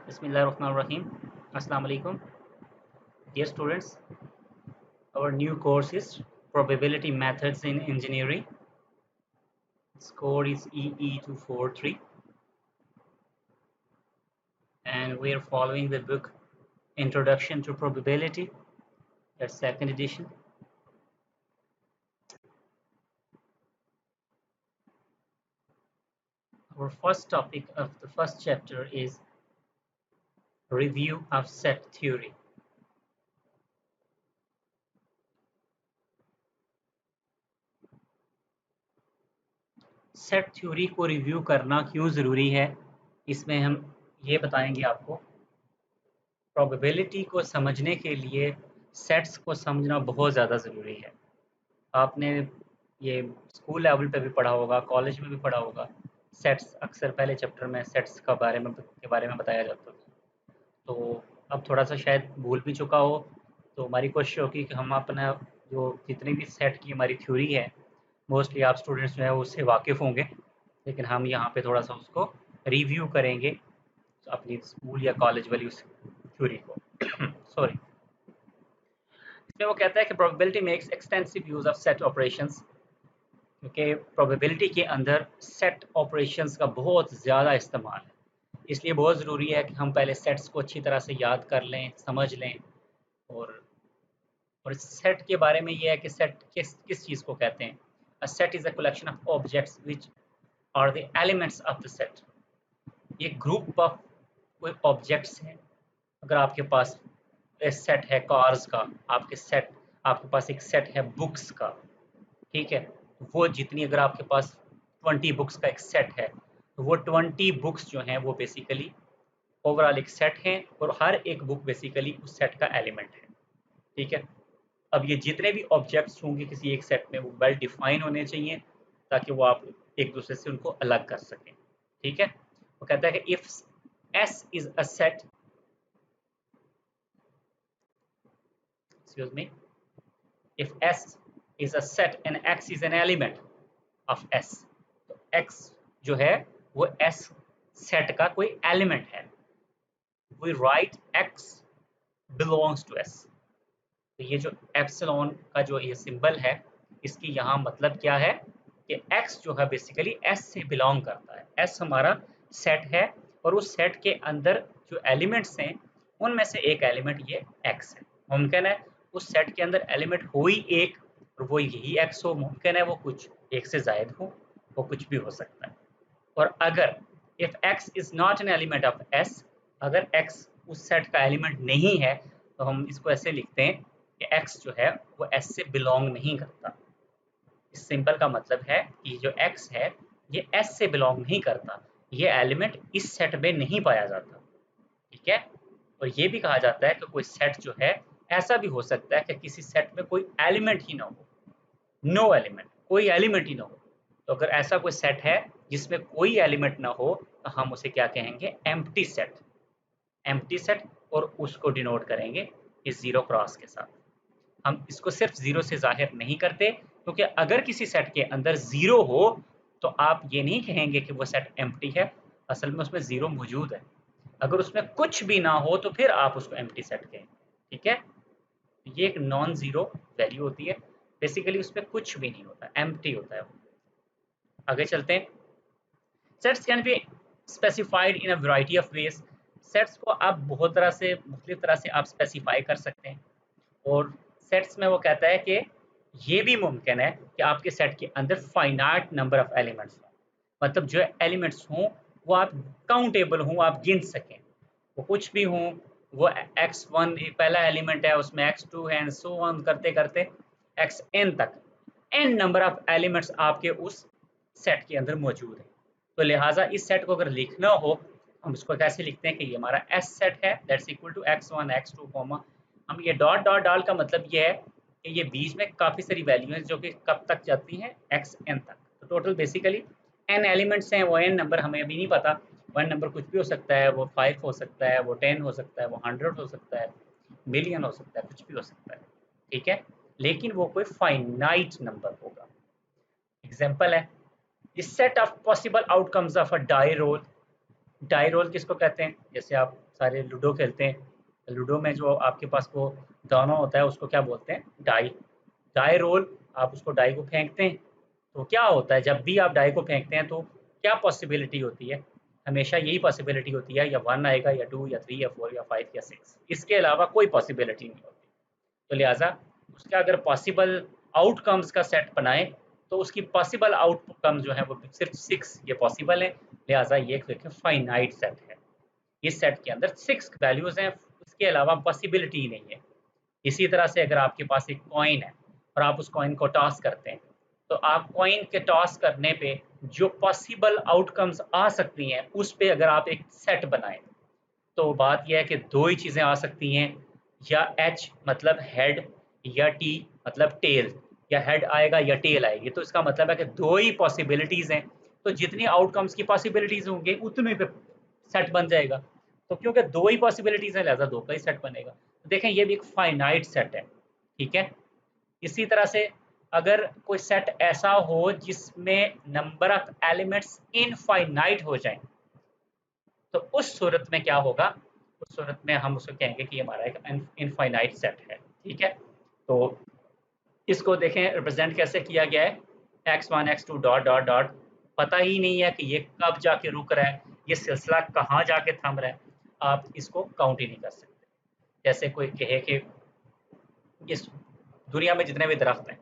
Bismillahirrahmanirrahim. Assalamu alaikum. Dear students, our new course is Probability Methods in Engineering. Score is EE243 and we are following the book Introduction to Probability, that's second edition. Our first topic of the first chapter is Review of Set Theory. Set theory को review करना क्यों ज़रूरी है, इसमें हम ये बताएंगे आपको। प्रोबेबिलिटी को समझने के लिए सेट्स को समझना बहुत ज़्यादा ज़रूरी है। आपने ये स्कूल लेवल पे भी पढ़ा होगा, कॉलेज में भी पढ़ा होगा। सेट्स अक्सर पहले चैप्टर में सेट्स के बारे में बताया जाता था, तो अब थोड़ा सा शायद भूल भी चुका हो, तो हमारी कोशिश होगी कि हम अपना जो जितनी भी सेट की हमारी थ्योरी है, मोस्टली आप स्टूडेंट्स जो है उससे वाकिफ़ होंगे, लेकिन हम यहाँ पे थोड़ा सा उसको रिव्यू करेंगे अपनी स्कूल या कॉलेज वाली उस थ्योरी को। सॉरी। इसमें वो कहता है कि probability makes extensive use of set operations, क्योंकि प्रोबेबिलिटी के अंदर सेट ऑपरेशंस का बहुत ज़्यादा इस्तेमाल है, इसलिए बहुत ज़रूरी है कि हम पहले सेट्स को अच्छी तरह से याद कर लें, समझ लें। और सेट के बारे में ये है कि सेट किस चीज़ को कहते हैं। A set is a collection of objects which are the elements of the set. ये ग्रुप ऑफ कोई ऑब्जेक्ट्स हैं। अगर आपके पास सेट है कार्स का, आपके पास एक सेट है बुक्स का, ठीक है, वो जितनी अगर आपके पास 20 बुक्स का एक सेट है, तो वो 20 बुक्स जो हैं वो बेसिकली ओवरऑल एक सेट हैं, और हर एक बुक बेसिकली उस सेट का एलिमेंट है, ठीक है। अब ये जितने भी ऑब्जेक्ट्स होंगे किसी एक सेट में, वो वेल डिफाइन होने चाहिए, ताकि वो आप एक दूसरे से उनको अलग कर सकें, ठीक है। वो कहता है कि if S is a set, excuse me, if S is a set and X is an element of S, तो X जो है वो S सेट का कोई एलिमेंट है। We write X belongs to S। तो ये जो एप्सिलॉन का जो ये सिंबल है, इसकी यहाँ मतलब क्या है कि X जो है बेसिकली S से बिलोंग करता है। S हमारा सेट है, और उस सेट के अंदर जो एलिमेंट्स हैं उनमें से एक एलिमेंट ये X है। मुमकिन है उस सेट के अंदर एलिमेंट हो ही एक, और वो यही X हो, मुमकिन है वो कुछ एक से ज़ायद हो, वो कुछ भी हो सकता है। और अगर if X is not an element of S, अगर X उस सेट का एलिमेंट नहीं है, तो हम इसको ऐसे लिखते हैं कि X जो है वो S से बिलोंग नहीं करता। इस सिंबल का मतलब है कि जो X है ये S से बिलोंग नहीं करता, ये एलिमेंट इस सेट में नहीं पाया जाता, ठीक है। और ये भी कहा जाता है कि कोई सेट जो है, ऐसा भी हो सकता है कि किसी सेट में कोई एलिमेंट ही ना हो, नो एलिमेंट, कोई एलिमेंट ही ना हो। तो अगर ऐसा कोई सेट है जिसमें कोई एलिमेंट ना हो, तो हम उसे क्या कहेंगे, एम्प्टी सेट। एम्प्टी सेट, और उसको डिनोट करेंगे इस जीरो क्रॉस के साथ। हम इसको सिर्फ जीरो से जाहिर नहीं करते, क्योंकि अगर किसी सेट के अंदर जीरो हो तो आप ये नहीं कहेंगे कि वो सेट एम्प्टी है, असल में उसमें जीरो मौजूद है। अगर उसमें कुछ भी ना हो तो फिर आप उसको एम्प्टी सेट कहें, ठीक है। ये एक नॉन जीरो वैल्यू होती है, बेसिकली उसमें कुछ भी नहीं होता, एम्प्टी होता है वो। आगे चलते हैं। Sets can be specified in a variety of ways. Sets को आप बहुत तरह से, मुख्तलिफ तरह से आप स्पेसिफाई कर सकते हैं। और सेट्स में वो कहता है कि ये भी मुमकिन है कि आपके सेट के अंदर फाइनाइट नंबर ऑफ एलिमेंट्स हों, मतलब जो एलिमेंट्स हों वो आप काउंटेबल हों, आप गिन सकें, वो कुछ भी हों। वो x1 एक पहला एलिमेंट है, उसमें x2 है, एंड सो ऑन करते करते xn तक n नंबर ऑफ एलिमेंट्स आपके उस सेट के अंदर मौजूद है। तो लिहाजा इस सेट को अगर लिखना हो, हम इसको कैसे लिखते हैं कि ये हमारा S सेट है, that's equal to x1 x2 comma, हम ये डॉट डॉट डाल का मतलब ये है कि ये बीच में काफ़ी सारी वैल्यू हैं जो कि कब तक जाती हैं, xn तक। तो टोटल बेसिकली n एलिमेंट्स हैं, वो n नंबर हमें अभी नहीं पता, वन नंबर कुछ भी हो सकता है, वो 5 हो सकता है, वो 10 हो सकता है, वो 100 हो सकता है, मिलियन हो सकता है, कुछ भी हो सकता है, ठीक है। लेकिन वो कोई फाइनाइट नंबर होगा। एग्जाम्पल है इस set of possible outcomes of a die roll. Die roll किसको कहते हैं, जैसे आप सारे लूडो खेलते हैं। लूडो में जो आपके पास वो दाना होता है उसको क्या बोलते हैं? डाई। डाई रोल, आप उसको डाई को फेंकते हैं, तो क्या होता है जब भी आप डाई को फेंकते हैं तो क्या पॉसिबिलिटी होती है? हमेशा यही पॉसिबिलिटी होती है, या 1 आएगा या 2 या 3 या 4 या 5 या 6, इसके अलावा कोई पॉसिबिलिटी नहीं होती। तो लिहाजा उसका अगर पॉसिबल आउटकम्स का सेट बनाए तो उसकी पॉसिबल आउटकम जो है वो सिर्फ 6 ये पॉसिबल है। लिहाजा ये एक फाइनाइट सेट है। इस सेट के अंदर 6 वैल्यूज हैं, इसके अलावा पॉसिबिलिटी ही नहीं है। इसी तरह से अगर आपके पास एक कॉइन है और आप उस कॉइन को टॉस करते हैं, तो आप कॉइन के टॉस करने पे जो पॉसिबल आउटकम्स आ सकती हैं उस पे अगर आप एक सेट बनाएं, तो बात यह है कि दो ही चीज़ें आ सकती हैं, या एच मतलब हेड, या टी मतलब टेल। या हेड आएगा या टेल आएगी, तो इसका मतलब है कि दो ही पॉसिबिलिटीज़ हैं। तो जितनी आउटकम्स की पॉसिबिलिटीज़ होंगे उतने पे सेट बन जाएगा। तो क्योंकि दो ही पॉसिबिलिटीज़ हैं लिहाजा दो का ही सेट बनेगा। तो देखें ये भी एक फाइनाइट सेट है, ठीक है। इसी तरह से अगर कोई सेट ऐसा हो जिसमें नंबर ऑफ एलिमेंट्स इनफाइनाइट हो जाएं, तो उस सूरत में क्या होगा? उस सूरत में हम उसको कहेंगे कि हमारा एक इनफाइनाइट सेट है, ठीक है। तो इसको देखें रिप्रेजेंट कैसे किया गया है, x1 x2 dot dot dot. पता ही नहीं है कि ये कब जाके रुक रहा है, ये सिलसिला कहाँ जाके थम रहा है, आप इसको काउंट ही नहीं कर सकते। जैसे कोई कहे कि इस दुनिया में जितने भी दरख्त हैं,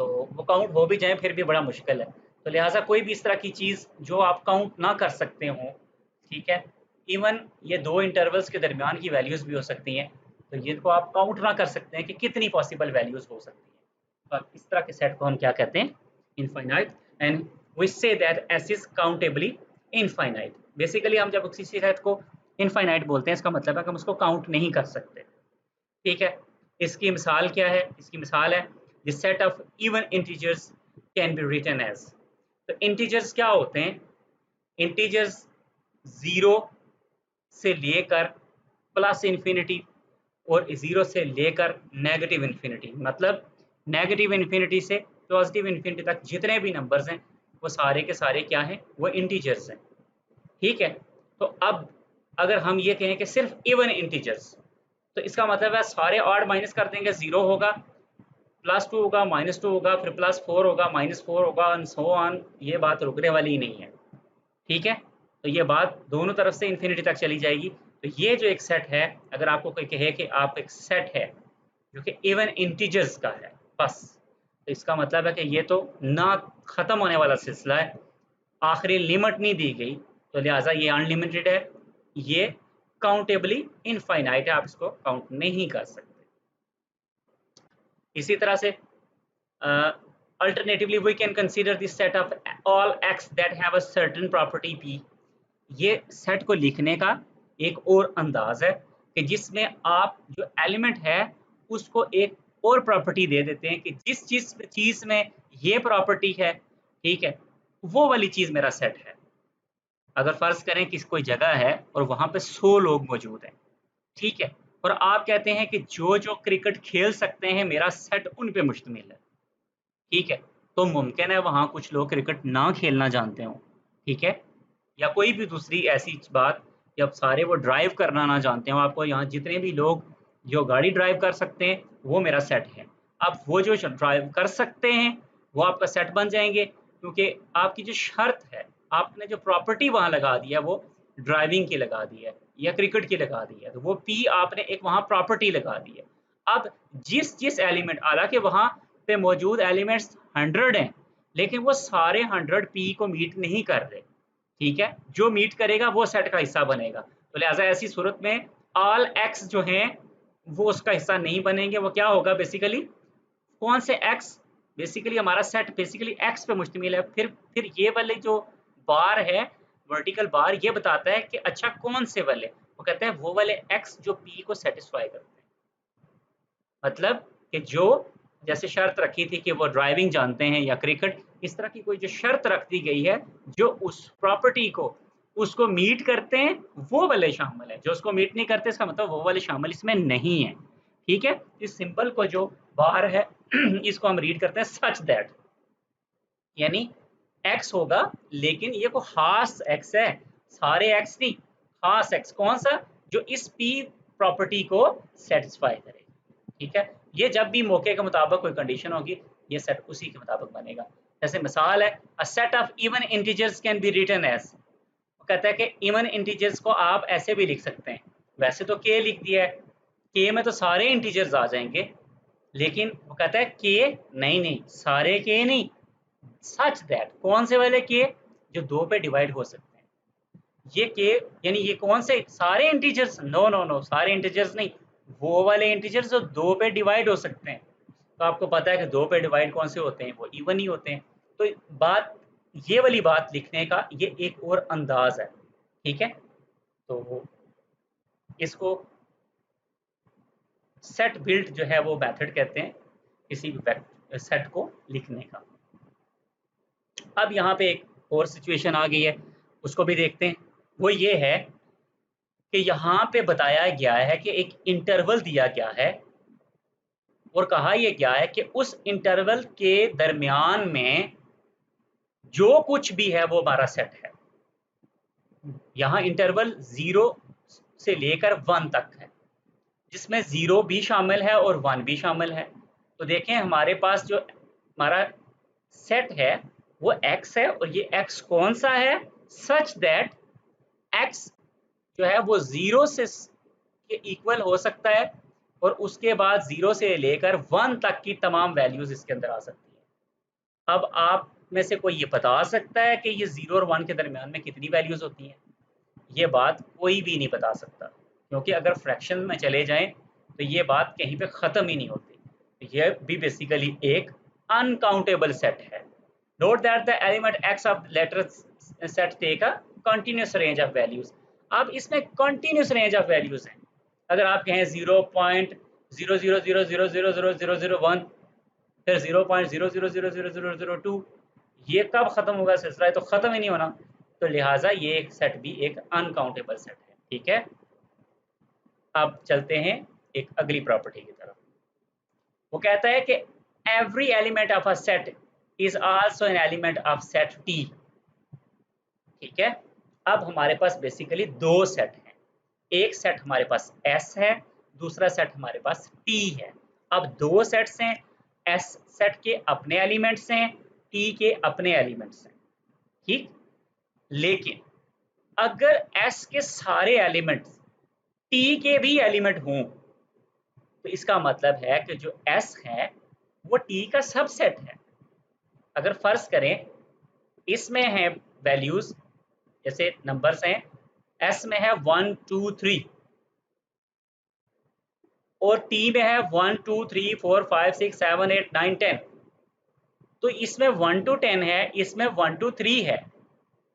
तो वो काउंट हो भी जाए फिर भी बड़ा मुश्किल है। तो लिहाजा कोई भी इस तरह की चीज़ जो आप काउंट ना कर सकते हो, ठीक है। इवन ये दो इंटरवल्स के दरमियान की वैल्यूज़ भी हो सकती हैं, तो जिनको आप काउंट ना कर सकते हैं कि कितनी पॉसिबल वैल्यूज़ हो सकती हैं। तो इस तरह के सेट को हम क्या कहते हैं? Infinite. And we say that S is countably infinite. Basically हम जब किसी सेट को इनफाइनाइट बोलते हैं, इसका मतलब है कि हम उसको काउंट नहीं कर सकते, ठीक है। इसकी मिसाल क्या है? इसकी मिसाल है the set of even integers can be written as. तो इंटीजर्स क्या होते हैं? इंटीजर्स जीरो से लेकर प्लस इन्फिनिटी और जीरो से लेकर नेगेटिव इन्फिनिटी, मतलब नेगेटिव इन्फिनिटी से पॉजिटिव इन्फिनिटी तक जितने भी नंबर्स हैं वो सारे के सारे क्या हैं? वो इंटीजर्स हैं, ठीक है। तो अब अगर हम ये कहें कि सिर्फ इवन इंटीजर्स, तो इसका मतलब है सारे ऑड माइनस कर देंगे, जीरो होगा, +2 होगा, -2 होगा, फिर +4 होगा, -4 होगा एंड सो ऑन। ये बात रुकने वाली ही नहीं है, ठीक है। तो ये बात दोनों तरफ से इन्फिनिटी तक चली जाएगी। तो ये जो एक सेट है, अगर आपको कोई कहे कि आप एक सेट है जो कि इवन इंटीजर्स का है बस, तो इसका मतलब है कि ये तो ना ख़त्म होने वाला सिलसिला है, आखिरी लिमिट नहीं दी गई, तो लिहाजा ये अनलिमिटेड है, ये काउंटेबली इनफाइनाइट है, आप इसको काउंट नहीं कर सकते। इसी तरह से alternatively we can consider this set of all x that have a certain property P. ये सेट को लिखने का एक और अंदाज है कि जिसमें आप जो एलिमेंट है उसको एक और प्रॉपर्टी दे देते हैं कि जिस जिस चीज़ में ये प्रॉपर्टी है, ठीक है, वो वाली चीज़ मेरा सेट है। अगर फ़र्ज़ करें कि कोई जगह है और वहाँ पे 100 लोग मौजूद हैं, ठीक है, और आप कहते हैं कि जो क्रिकेट खेल सकते हैं मेरा सेट उन पे मुश्तमिल है, ठीक है। तो मुमकिन है वहाँ कुछ लोग क्रिकेट ना खेलना जानते हों, ठीक है, या कोई भी दूसरी ऐसी बात, या सारे वो ड्राइव करना ना जानते हों। आपको यहाँ जितने भी लोग जो गाड़ी ड्राइव कर सकते हैं वो मेरा सेट है। अब वो जो ड्राइव कर सकते हैं वो आपका सेट बन जाएंगे, क्योंकि आपकी जो शर्त है, आपने जो प्रॉपर्टी वहाँ लगा दी है वो ड्राइविंग की लगा दी है या क्रिकेट की लगा दी है, तो वो पी आपने एक वहाँ प्रॉपर्टी लगा दी है। अब जिस जिस एलिमेंट, हालांकि वहाँ पे मौजूद एलिमेंट्स 100 हैं, लेकिन वो सारे 100 पी को मीट नहीं कर रहे, ठीक है। जो मीट करेगा वो सेट का हिस्सा बनेगा। तो लिहाजा ऐसी सूरत में ऑल एक्स जो हैं वो उसका हिस्सा नहीं बनेंगे। वो क्या होगा बेसिकली, कौन से एक्स, बेसिकली हमारा सेट बेसिकली एक्स पे मुश्तमिल है। फिर ये वाले जो बार है, वर्टिकल बार, ये बताता है कि अच्छा कौन से वाले, वो कहते हैं वो वाले एक्स जो पी को सेटिस्फाई करते हैं। मतलब कि जो जैसे शर्त रखी थी कि वो ड्राइविंग जानते हैं या क्रिकेट, इस तरह की कोई जो शर्त रख दी गई है जो उस प्रॉपर्टी को उसको मीट करते हैं वो वाले शामिल है, जो उसको मीट नहीं करते इसका मतलब वो वाले शामिल इसमें नहीं है, ठीक है। इस सिंबल को जो बाहर है इसको हम रीड करते हैं सच दैट, यानी एक्स होगा लेकिन ये को खास एक्स है, सारे एक्स नहीं, खास एक्स। कौन सा? जो इस P प्रॉपर्टी को सेटिस्फाई करे। ठीक है, ये जब भी मौके के मुताबिक कोई कंडीशन होगी, ये सेट उसी के मुताबिक बनेगा। जैसे मिसाल है, a set of even integers can be written as, वो कहता है कि इवन इंटीजर्स को आप ऐसे भी लिख सकते हैं। वैसे तो के लिख दिया है, के में तो सारे इंटीजर्स आ जाएंगे, लेकिन वो कहता है के नहीं नहीं, सारे के नहीं, सच दैट, कौन से वाले के, जो 2 पे डिवाइड हो सकते हैं। ये के यानी ये कौन से सारे इंटीजर्स, नो नो नो, सारे इंटीजर्स नहीं, वो वाले इंटीजर्स जो 2 पे डिवाइड हो सकते हैं। तो आपको पता है कि 2 पे डिवाइड कौन से होते हैं, वो इवन ही होते हैं। तो बात, ये वाली बात लिखने का ये एक और अंदाज है। ठीक है, तो इसको सेट बिल्ट जो है वो मेथड कहते हैं किसी भी सेट को लिखने का। अब यहाँ पे एक और सिचुएशन आ गई है, उसको भी देखते हैं। वो ये है कि यहाँ पे बताया गया है कि एक इंटरवल दिया गया है और कहा यह गया है कि उस इंटरवल के दरमियान में जो कुछ भी है वो हमारा सेट है। यहाँ इंटरवल 0 से लेकर 1 तक है, जिसमें 0 भी शामिल है और 1 भी शामिल है। तो देखें हमारे पास जो हमारा सेट है वो x है, और ये x कौन सा है, सच दैट x जो है वो 0 से के इक्वल हो सकता है, और उसके बाद 0 से लेकर 1 तक की तमाम वैल्यूज इसके अंदर आ सकती है। अब आप में से कोई ये बता सकता है कि ये 0 और 1 के दरमियान में कितनी वैल्यूज होती हैं? ये बात कोई भी नहीं बता सकता, क्योंकि अगर फ्रैक्शन में चले जाएं तो ये बात कहीं पे ख़त्म ही नहीं होती। ये भी बेसिकली एक अनकाउंटेबल सेट है। Note that the element x of latter set take a continuous range of values. अब इसमें कंटिन्यूस रेंज ऑफ वैल्यूज हैं। अगर आप कहें 0.0000000001, फिर 0.00000002, ये कब खत्म होगा सिलसिला, तो खत्म ही नहीं होना। तो लिहाजा ये एक सेट भी एक अनकाउंटेबल सेट है। ठीक है, अब चलते हैं एक अगली प्रॉपर्टी की तरफ। वो कहता है कि every element of a set is also an element of set T. ठीक है, अब हमारे पास बेसिकली 2 सेट हैं। एक सेट हमारे पास S है, दूसरा सेट हमारे पास T है। अब 2 सेट्स हैं, S सेट के अपने एलिमेंट्स हैं, T के अपने एलिमेंट्स हैं। ठीक, लेकिन अगर S के सारे एलिमेंट्स T के भी एलिमेंट हों, तो इसका मतलब है कि जो S है वो T का सबसेट है। अगर फर्ज करें इसमें है वैल्यूज, जैसे नंबर्स हैं, S में है 1 2 3 और T में है 1 2 3 4 5 6 7 8 9 10। तो इसमें 1 to 10 है, इसमें 1 to 3 है।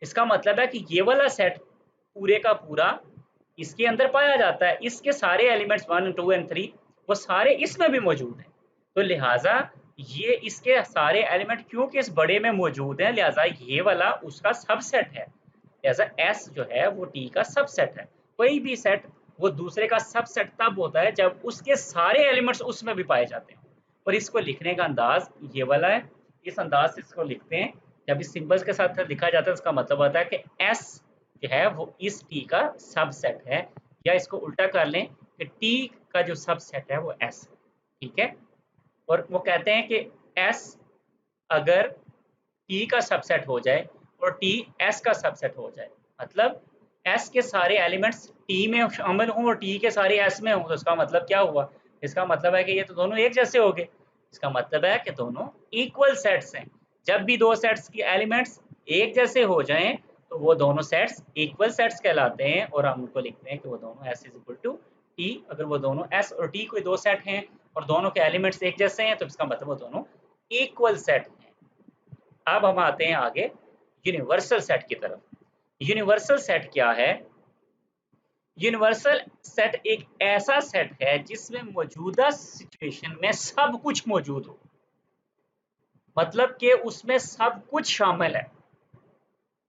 इसका मतलब है कि ये वाला सेट पूरे का पूरा इसके अंदर पाया जाता है। इसके सारे एलिमेंट्स 1 2 एंड 3 वो सारे इसमें भी मौजूद हैं। तो लिहाजा ये इसके सारे एलिमेंट क्योंकि इस बड़े में मौजूद हैं, लिहाजा ये वाला उसका सबसेट है। लिहाजा S जो है वो T का सबसेट है। कोई भी सेट वो दूसरे का सबसेट तब होता है जब उसके सारे एलिमेंट्स उसमें भी पाए जाते हैं। और इसको लिखने का अंदाज ये वाला है। इस अंदाज से इसको लिखते हैं, जब इस सिंबल्स के साथ लिखा जाता है उसका मतलब होता है कि S जो है वो इस T का सबसेट है, या इसको उल्टा कर लें कि T का जो सबसेट है वो S है। ठीक है, और वो कहते हैं कि S अगर T का सबसेट हो जाए और T S का सबसेट हो जाए, मतलब S के सारे एलिमेंट्स T में शामिल हों और T के सारे S में हों, तो इसका मतलब क्या हुआ? इसका मतलब है कि ये तो दोनों एक जैसे हो गए। इसका मतलब है कि दोनों इक्वल सेट्स हैं। जब भी 2 सेट्स के एलिमेंट्स एक जैसे हो जाएं तो वो दोनों सेट्स इक्वल सेट्स कहलाते हैं, और हम उनको लिखते हैं कि वो दोनों S is equal to T। अगर वो दोनों S और T कोई 2 सेट हैं और दोनों के एलिमेंट्स एक जैसे हैं, तो इसका मतलब वो दोनों इक्वल सेट हैं। अब हम आते हैं आगे यूनिवर्सल सेट की तरफ। यूनिवर्सल सेट क्या है? यूनिवर्सल सेट एक ऐसा सेट है जिसमें मौजूदा सिचुएशन में सब कुछ मौजूद हो, मतलब कि उसमें सब कुछ शामिल है।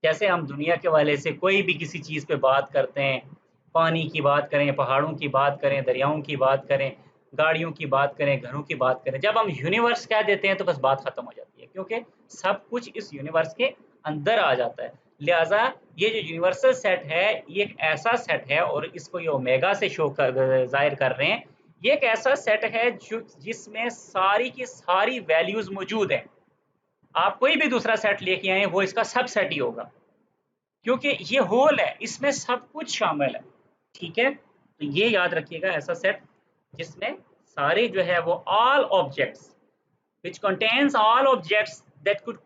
जैसे हम दुनिया के वाले से कोई भी किसी चीज़ पे बात करते हैं, पानी की बात करें, पहाड़ों की बात करें, दरियाओं की बात करें, गाड़ियों की बात करें, घरों की बात करें, जब हम यूनिवर्स कह देते हैं तो बस बात खत्म हो जाती है, क्योंकि सब कुछ इस यूनिवर्स के अंदर आ जाता है। लिहाजा ये जो यूनिवर्सल सेट है ये एक ऐसा सेट है, और इसको ये ओमेगा से शो कर जाहिर कर रहे हैं, ये एक ऐसा सेट है जो जिसमें सारी की सारी वैल्यूज मौजूद हैं। आप कोई भी दूसरा सेट लेके आए वो इसका सब सेट ही होगा, क्योंकि ये होल है, इसमें सब कुछ शामिल है। ठीक है, तो ये याद रखिएगा, ऐसा सेट जिसमें सारे जो है वो all objects which contains all objects that could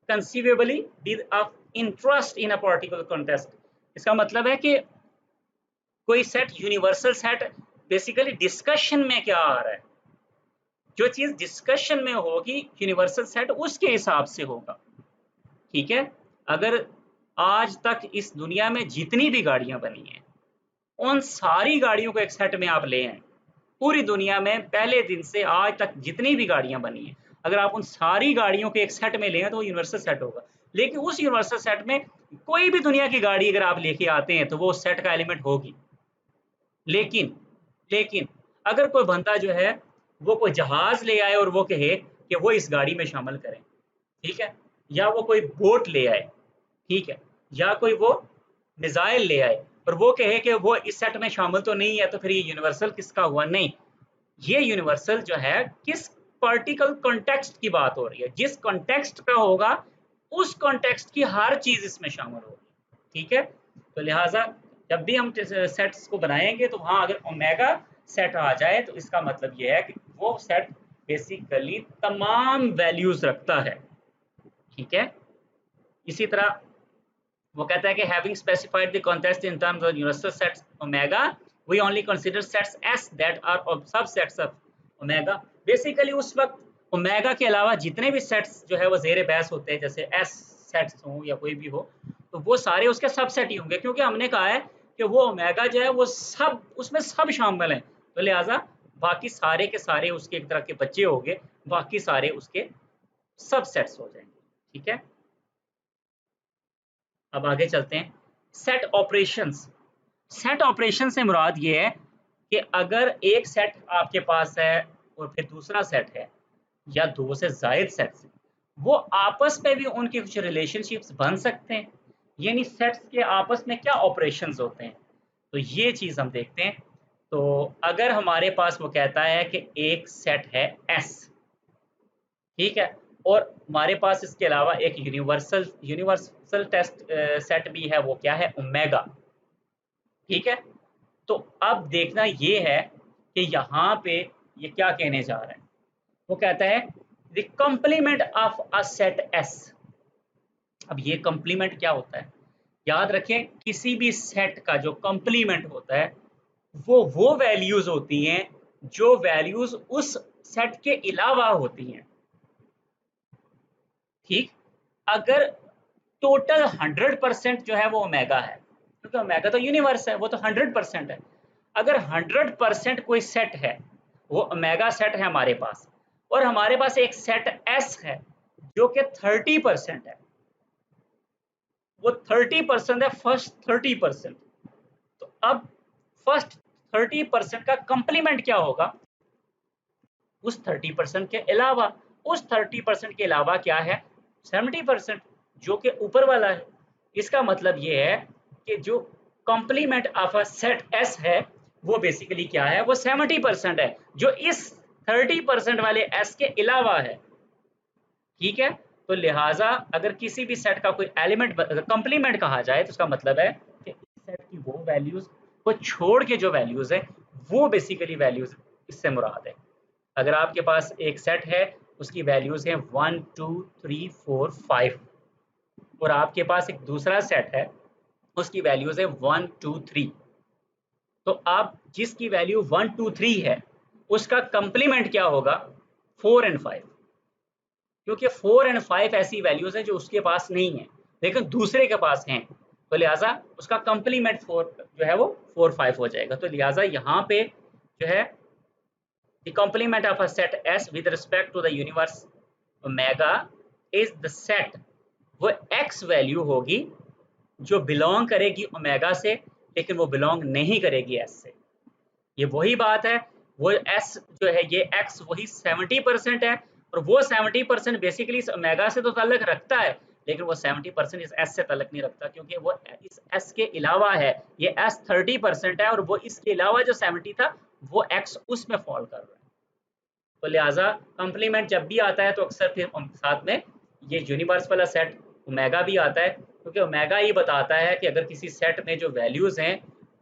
conceivably be of interest in a particular context। इसका मतलब है कि कोई set universal set basically discussion में क्या आ रहा है, जो चीज डिस्कशन में होगी यूनिवर्सल सेट उसके हिसाब से होगा। ठीक है, अगर आज तक इस दुनिया में जितनी भी गाड़ियां बनी हैं उन सारी गाड़ियों को एक सेट में आप ले आए, पूरी दुनिया में पहले दिन से आज तक जितनी भी गाड़ियां बनी हैं, अगर आप उन सारी गाड़ियों के एक सेट में ले आए तो वो यूनिवर्सल सेट होगा। लेकिन उस यूनिवर्सल सेट में कोई भी दुनिया की गाड़ी अगर आप लेके आते हैं तो वो सेट का एलिमेंट होगी। लेकिन लेकिन अगर कोई बंदा जो है वो कोई जहाज ले आए और वो कहे कि वो इस गाड़ी में शामिल करें, ठीक है, या वो कोई बोट ले आए, ठीक है, या कोई वो मिसाइल ले आए और वो कहे कि वो इस सेट में शामिल तो नहीं है, तो फिर ये यूनिवर्सल किसका हुआ? नहीं, ये यूनिवर्सल जो है किस पार्टिकल कॉन्टेक्स्ट की बात हो रही है, जिस कॉन्टेक्स्ट का होगा उस कॉन्टेक्स्ट की हर चीज इसमें शामिल होगी। ठीक है, तो लिहाजा जब भी हम सेट्स को बनाएंगे तो वहां अगर ओमेगा सेट आ जाए तो इसका मतलब ये है कि वो सेट बेसिकली तमाम वैल्यूज रखता है। ठीक है, इसी तरह वो कहता है कि having specified the context in terms of universal sets omega we only consider sets S that are subsets of omega. Basically उस वक्त ओमेगा के अलावा जितने भी सेट्स जो है वो जेर बहस होते हैं, जैसे एस सेट्स हो या कोई भी हो, तो वो सारे उसके सबसेट ही होंगे, क्योंकि हमने कहा है कि वो ओमेगा जो है वो सब उसमें सब शामिल हैं, तो लिहाजा बाकी सारे के सारे उसके एक तरह के बच्चे होंगे, बाकी सारे उसके सबसेट्स हो जाएंगे। ठीक है, अब आगे चलते हैं। Set operations. सेट ऑपरेशन से मुराद ये है कि अगर एक सेट आपके पास है और फिर दूसरा सेट है या दो से जायद सेट्स हैं, वो आपस में भी उनके कुछ रिलेशनशिप्स बन सकते हैं, यानी सेट्स के आपस में क्या ऑपरेशंस होते हैं, तो ये चीज़ हम देखते हैं। तो अगर हमारे पास वो कहता है कि एक सेट है एस, ठीक है, और हमारे पास इसके अलावा एक यूनिवर्सल यूनिवर्सल टेस्ट सेट भी है, वो क्या है? ओमेगा। ठीक है, तो अब देखना ये है कि यहाँ पे ये क्या कहने जा रहा है। वो कहता है the complement of a set S. अब ये कंप्लीमेंट क्या होता है? याद रखें, किसी भी सेट का जो कंप्लीमेंट होता है वो वैल्यूज होती हैं जो वैल्यूज उस सेट के अलावा होती हैं। ठीक, अगर टोटल 100% जो है वो ओमेगा है, क्योंकि ओमेगा तो यूनिवर्स है, वो तो 100% है। अगर 100% कोई सेट है, वो ओमेगा सेट है हमारे पास, और हमारे पास एक सेट एस है जो कि 30% है, वो 30% है, फर्स्ट 30%। तो अब फर्स्ट 30% का कंप्लीमेंट क्या होगा? उस 30% के अलावा, उस 30% के अलावा क्या है? 70%, जो कि ऊपर वाला है। इसका मतलब ये है कि जो complement of a set S है वो बेसिकली क्या है? वो 70% है, जो इस 30% वाले एस के अलावा है। ठीक है, तो लिहाजा अगर किसी भी सेट का कोई एलिमेंट कंप्लीमेंट कहा जाए तो उसका मतलब है कि इस सेट की वो वैल्यूज को छोड़ के जो वैल्यूज है वो बेसिकली वैल्यूज इससे मुराद है। अगर आपके पास एक सेट है, उसकी वैल्यूज हैं 1 2 3 4 5, और आपके पास एक दूसरा सेट है, उसकी वैल्यूज है 1 2 3, तो आप जिसकी वैल्यू 1 2 3 है उसका कंप्लीमेंट क्या होगा? 4 एंड 5, क्योंकि 4 एंड 5 ऐसी वैल्यूज हैं जो उसके पास नहीं है लेकिन दूसरे के पास हैं, तो लिहाजा उसका कंप्लीमेंट 4 जो है वो 4 5 हो जाएगा। तो लिहाजा यहाँ पे जो है the complement of a set S with respect to the universe omega is the set, वो x वैल्यू होगी जो बिलोंग करेगी ओमेगा से, लेकिन वो बिलोंग नहीं करेगी s से। ये वही बात है, वो s जो है ये x वही 70% है, और वो 70% बेसिकली इस ओमेगा से तो ताल्लुक रखता है, लेकिन वो 70% इस एस से तलक नहीं रखता, क्योंकि वो इस एस के अलावा है। ये एस 30% है और वो इसके अलावा जो 70 था वो एक्स उसमें फॉल कर रहा है। तो लिहाजा कंप्लीमेंट जब भी आता है तो अक्सर फिर साथ में ये यूनिवर्स वाला सेट ओमेगा भी आता है, क्योंकि ओमेगा ये बताता है कि अगर किसी सेट में जो वैल्यूज़ हैं,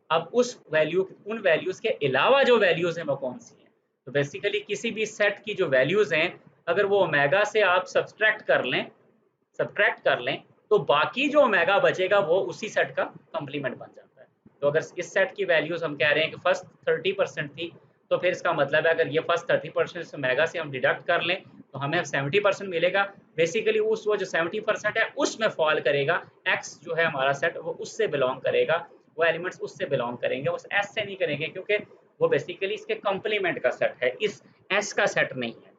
अब उन वैल्यूज़ के अलावा जो वैल्यूज़ हैं वो कौन सी हैं। तो बेसिकली किसी भी सेट की जो वैल्यूज़ हैं, अगर वो ओमेगा से आप सब्ट्रैक्ट कर लें तो बाकी जो ओमेगा बचेगा वो उसी सेट का कंप्लीमेंट बन जाता है। तो अगर इस सेट की वैल्यूज हम कह रहे हैं कि फर्स्ट 30% थी, तो फिर इसका मतलब है अगर ये फर्स्ट 30% ओमेगा से हम डिडक्ट कर लें तो हमें 70% मिलेगा। बेसिकली उस वो जो 70% है उसमें फॉल करेगा, एक्स जो है हमारा सेट वो उससे बिलोंग करेगा, वो एलिमेंट्स उससे बिलोंग करेंगे, उस एस से नहीं करेंगे, क्योंकि वो बेसिकली इसके कंप्लीमेंट का सेट है, इस एस का सेट नहीं है।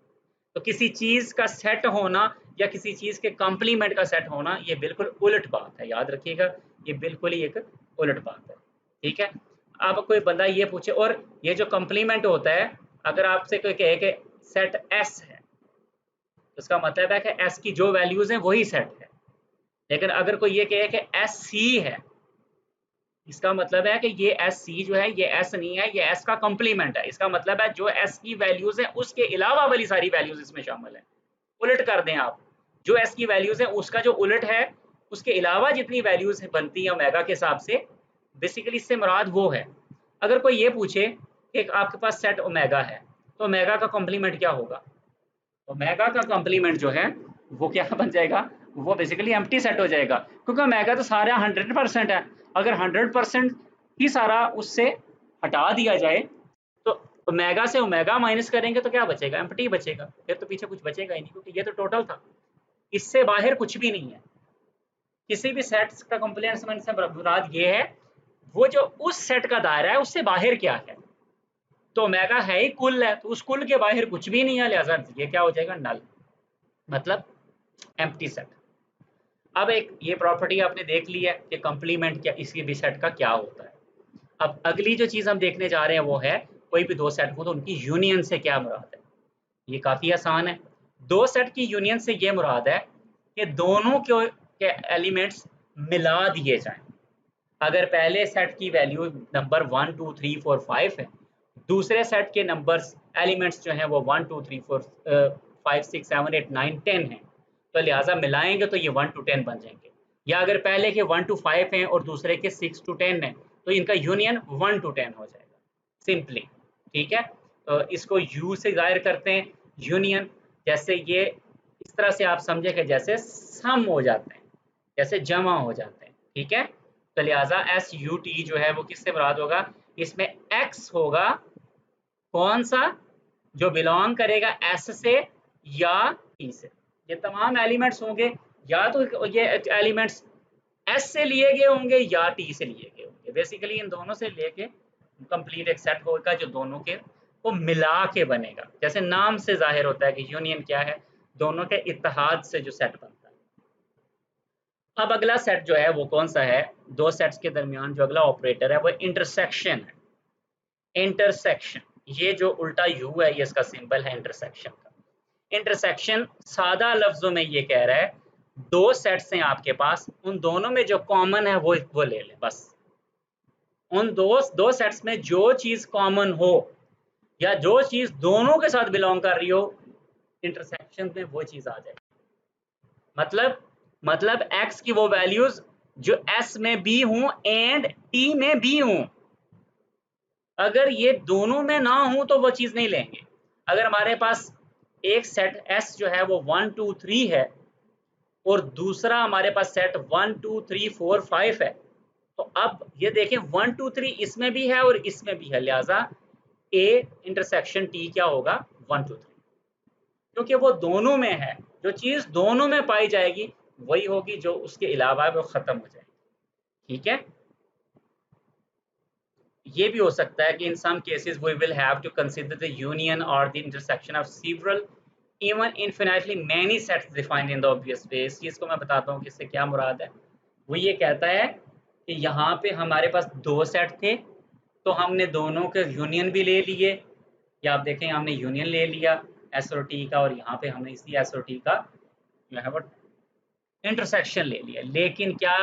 तो किसी चीज का सेट होना या किसी चीज के कॉम्प्लीमेंट का सेट होना ये बिल्कुल उलट बात है, याद रखिएगा, ये बिल्कुल ही एक उलट बात है। ठीक है। अब कोई बंदा ये पूछे, और ये जो कॉम्प्लीमेंट होता है, अगर आपसे कोई कहे कि सेट एस है तो इसका मतलब है कि एस की जो वैल्यूज हैं वही सेट है। लेकिन अगर कोई ये कहे कि एस सी है, इसका मतलब है कि ये एस सी जो है ये एस नहीं है, ये एस का कॉम्प्लीमेंट है। इसका मतलब है जो एस की वैल्यूज है उसके अलावा वाली सारी वैल्यूज इसमें शामिल है। उलट कर दें आप, जो एस की वैल्यूज है उसका जो उलट है, उसके अलावा जितनी वैल्यूज बनती है ओमेगा के हिसाब से, बेसिकली इससे मुराद वो है। अगर कोई ये पूछे कि आपके पास सेट ओमेगा है तो ओमेगा का कॉम्प्लीमेंट क्या होगा, ओमेगा का कॉम्प्लीमेंट जो है वो क्या बन जाएगा, वो बेसिकली एम्प्टी सेट हो जाएगा, क्योंकि ओमेगा तो सारा 100% है। अगर 100% ही सारा उससे हटा दिया जाए तो ओमेगा से ओमेगा माइनस करेंगे तो क्या बचेगा, एम्प्टी बचेगा, फिर तो पीछे कुछ बचेगा ही नहीं, क्योंकि ये तो टोटल था, इससे बाहर कुछ भी नहीं है। किसी भी सेट का कंप्लीमेंट से मुराद ये है वो जो उस सेट का दायरा है उससे बाहर क्या है। तो ओमेगा है ही कुल है, तो उस कुल के बाहर कुछ भी नहीं है, लिहाजा ये क्या हो जाएगा, नल, मतलब एम्प्टी सेट। अब एक ये प्रॉपर्टी आपने देख ली है कि कंप्लीमेंट क्या इसी भी सेट का क्या होता है। अब अगली जो चीज हम देखने जा रहे हैं वो है कोई भी दो सेट हो तो उनकी यूनियन से क्या मुराद है। ये काफी आसान है। दो सेट की यूनियन से ये मुराद है कि दोनों के एलिमेंट्स मिला दिए जाएं। अगर पहले सेट की वैल्यू नंबर 1 2 3 4 5 है, दूसरे सेट के नंबर्स एलिमेंट्स जो हैं वो 1 2 3 4 5 6 7 8 9 10 हैं, तो लिहाजा मिलाएंगे तो ये 1 to 10 बन जाएंगे। या अगर पहले के 1 to 5 हैं और दूसरे के 6 to 10 हैं तो इनका यूनियन 1 to 10 हो जाएगा सिंपली। ठीक है। तो इसको यू से जाहिर करते हैं यूनियन, जैसे ये इस तरह से आप समझे कि जैसे सम हो जाते हैं, जैसे जमा हो जाते हैं। ठीक है। तो लिहाजा एस यू टी जो है वो किससे मुराद होगा, इसमें एक्स होगा कौन सा, जो बिलोंग करेगा एस से या टी से। ये तमाम एलिमेंट्स होंगे या तो ये एलिमेंट्स एस से लिए गए होंगे या टी से लिए गए होंगे, बेसिकली इन दोनों से लेके कंप्लीट एक सेट होगा जो दोनों के को मिला के बनेगा। जैसे नाम से जाहिर होता है कि यूनियन क्या है, दोनों के इत्तेहाद से जो सेट बनता है। अब अगला सेट जो है वो कौन सा है, दो सेट्स के दरमियान जो अगला ऑपरेटर है वो इंटरसेक्शन है। इंटरसेक्शन, ये जो उल्टा यू है ये इसका सिंबल है इंटरसेक्शन का। इंटरसेक्शन सादा लफ्जों में ये कह रहा है दो सेट्स हैं आपके पास, उन दोनों में जो कॉमन है वो ले लें बस। उन दो सेट्स में जो चीज कॉमन हो या जो चीज दोनों के साथ बिलोंग कर रही हो, इंटरसेक्शन में वो चीज आ जाए। मतलब एक्स की वो वैल्यूज जो एस में भी हूं एंड टी में भी हूं, अगर ये दोनों में ना हो तो वो चीज नहीं लेंगे। अगर हमारे पास एक सेट एस जो है वो 1 2 3 है और दूसरा हमारे पास सेट 1 2 3 4 5 है, तो अब ये देखें 1 2 3 इसमें भी है और इसमें भी है, लिहाजा ए इंटरसेक्शन टी क्या होगा 1 2 3, क्योंकि वो दोनों में है। जो चीज दोनों में पाई जाएगी वही होगी, जो उसके अलावा वो खत्म हो जाएगी। ठीक है। ये भी हो सकता है कि in some cases we will have to consider the union or the intersection of several even infinitely many sets defined in the obvious way। इस चीज़ को मैं बताता हूँ कि इससे क्या मुराद है। वो ये कहता है कि यहाँ पे हमारे पास दो सेट थे तो हमने दोनों के यूनियन भी ले लिए, या आप देखें हमने यूनियन ले लिया एस और टी का, और यहाँ पे हमने इसी एस और टी का जो है वो इंटरसेक्शन ले लिया, लेकिन क्या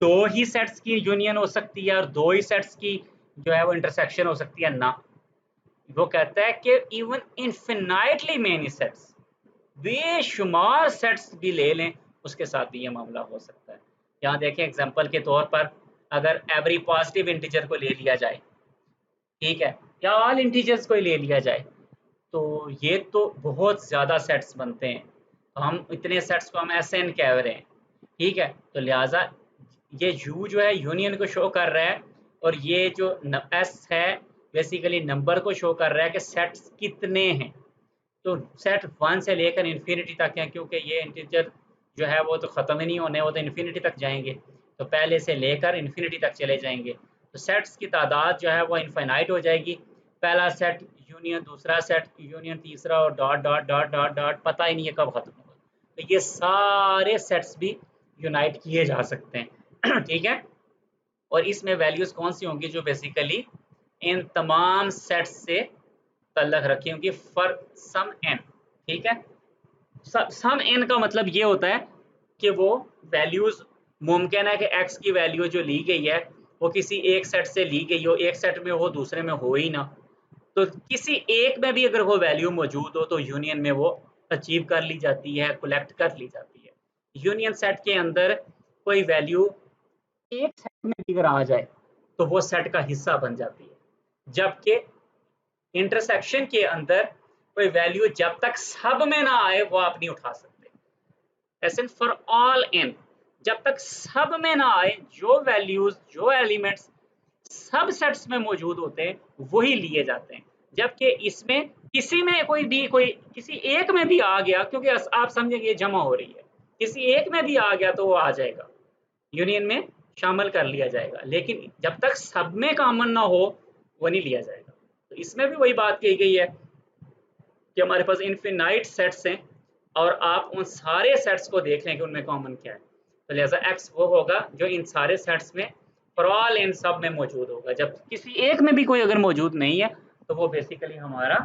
दो ही सेट्स की यूनियन हो सकती है और दो ही सेट्स की जो है वो इंटरसेक्शन हो सकती है? ना, वो कहता है कि इवन इनफिनाइटली मेनी सेट्स, बेशुमार सेट्स भी ले लें, उसके साथ भी ये मामला हो सकता है। यहाँ देखें एग्जांपल के तौर पर, अगर एवरी पॉजिटिव इंटीजर को ले लिया जाए, ठीक है, या ऑल इंटीजर्स को ही ले लिया जाए, तो ये तो बहुत ज़्यादा सेट्स बनते हैं। तो हम इतने सेट्स को हम एन कह रहे हैं, ठीक है। तो लिहाजा ये यू जो है यूनियन को शो कर रहा है, और ये जो एस है बेसिकली नंबर को शो कर रहा है कि सेट्स कितने हैं। तो सेट 1 से लेकर इन्फिनिटी तक है, क्योंकि ये इंटीजर जो है वो तो ख़त्म ही नहीं होने, वो तो इन्फिनिटी तक जाएंगे, तो पहले से लेकर इन्फिनिटी तक चले जाएंगे। तो सेट्स की तादाद जो है वो इनफाइनाइट हो जाएगी, पहला सेट यूनियन दूसरा सेट यूनियन तीसरा, और dot dot dot dot dot, पता ही नहीं है कब ख़त्म होगा। तो ये सारे सेट्स भी यूनाइट किए जा सकते हैं ठीक है। और इसमें वैल्यूज़ कौन सी होंगी? जो बेसिकली इन तमाम सेट्स से तल्लक रखी होंगी फॉर सम एन, ठीक है। सम एन का मतलब ये होता है कि वो वैल्यूज़, मुमकिन है कि एक्स की वैल्यू जो ली गई है वो किसी एक सेट से ली गई हो, एक सेट में हो दूसरे में हो ही ना, तो किसी एक में भी अगर वो वैल्यू मौजूद हो तो यूनियन में वो अचीव कर ली जाती है, कलेक्ट कर ली जाती है। यूनियन सेट के अंदर कोई वैल्यू एक सेट में भी अगर आ जाए तो वो सेट का हिस्सा बन जाती है, जबकि इंटरसेक्शन के अंदर कोई वैल्यू जब तक सब में ना आए वो आप नहीं उठा सकते। ऐसे फॉर ऑल एन, जब तक सब में ना आए, जो वैल्यूज जो एलिमेंट्स सब सेट्स में मौजूद होते हैं वही लिए जाते हैं। जबकि इसमें किसी में कोई किसी एक में भी आ गया, क्योंकि आप समझेंगे ये जमा हो रही है, किसी एक में भी आ गया तो वो आ जाएगा, यूनियन में शामिल कर लिया जाएगा, लेकिन जब तक सब में कॉमन ना हो वो नहीं लिया जाएगा। तो इसमें भी वही बात कही गई है कि हमारे पास इनफिनाइट सेट्स हैं और आप उन सारे सेट्स को देख लें कि उनमें कॉमन क्या है। तो लिहाजा एक्स वो होगा जो इन सारे सेट्स में फॉर ऑल इन सब में मौजूद होगा। जब किसी एक में भी कोई अगर मौजूद नहीं है तो वो बेसिकली हमारा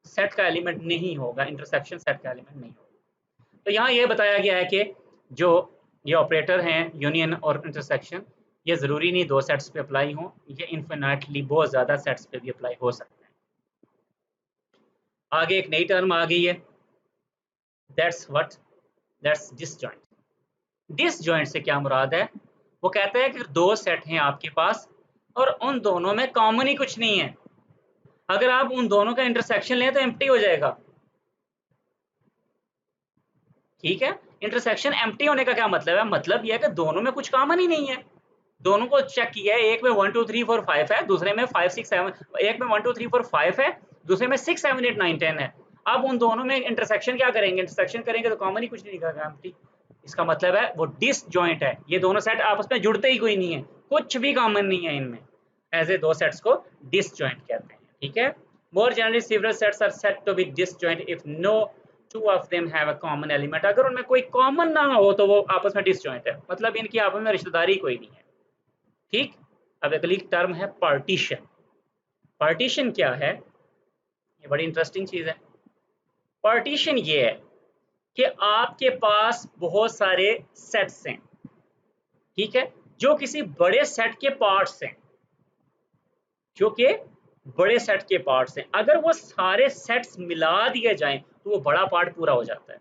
सेट का एलिमेंट नहीं होगा, इंटरसेक्शन सेट का एलिमेंट नहीं होगा। तो यहाँ ये बताया गया है कि जो ये ऑपरेटर हैं यूनियन और इंटरसेक्शन, ये ज़रूरी नहीं दो सेट्स पे अप्लाई हों, ये इन्फिनाइटली बहुत ज़्यादा सेट्स पे भी अप्लाई हो सकते हैं। आगे एक नई टर्म आ गई है, that's what, that's disjoint. Disjoint से क्या मुराद है? वो कहता है कि दो सेट हैं आपके पास और उन दोनों में कॉमन ही कुछ नहीं है, अगर आप उन दोनों का इंटरसेक्शन लें तो एम्प्टी हो जाएगा, ठीक है। इंटरसेक्शन एम्प्टी होने का क्या मतलब है? मतलब यह है कि दोनों में कुछ कॉमन ही नहीं है। दोनों को चेक किया है, एक में 1 2 3 4 5 है, दूसरे में 5 6 7, एक में 1 2 3 4 5 है, दूसरे में 6 7 8 9 10 है। अब उन दोनों में इंटरसेक्शन क्या करेंगे? इंटरसेक्शन करेंगे तो कॉमन ही कुछ नहीं दिखेगा, एम्प्टी। इसका मतलब है वो डिसजॉइंट है, ये दोनों सेट आपस में जुड़ते ही कोई नहीं है, कुछ भी कॉमन नहीं है इनमें। ऐसे दो सेट्स को डिसजॉइंट कहते हैं, ठीक है। More generally several sets are said to be disjoint if no two of them have a common element। अगर उनमें कोई कॉमन ना हो तो वो आपस में डिसजॉइंट है, मतलब इनकी आपस में रिश्तेदारी कोई नहीं है, ठीक। अब अगली टर्म है पार्टीशन। पार्टीशन क्या है? ये बड़ी इंटरेस्टिंग चीज है। पार्टीशन ये है कि आपके पास बहुत सारे सेट्स हैं, ठीक है, जो किसी बड़े सेट के पार्ट्स हैं, जो कि बड़े सेट के पार्ट्स हैं। अगर वो सारे सेट्स मिला दिए जाएं तो वो बड़ा पार्ट पूरा हो जाता है।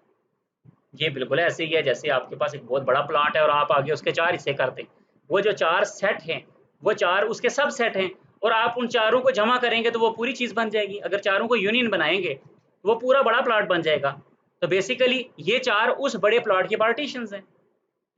ये बिल्कुल ऐसे ही है जैसे आपके पास एक बहुत बड़ा प्लॉट है और आप आगे उसके 4 हिस्से कर दें, वो जो 4 सेट हैं वो 4 उसके सब सेट हैं, और आप उन चारों को जमा करेंगे तो वो पूरी चीज़ बन जाएगी। अगर चारों को यूनियन बनाएंगे तो वो पूरा बड़ा प्लॉट बन जाएगा। तो बेसिकली ये 4 उस बड़े प्लॉट के पार्टीशंस हैं।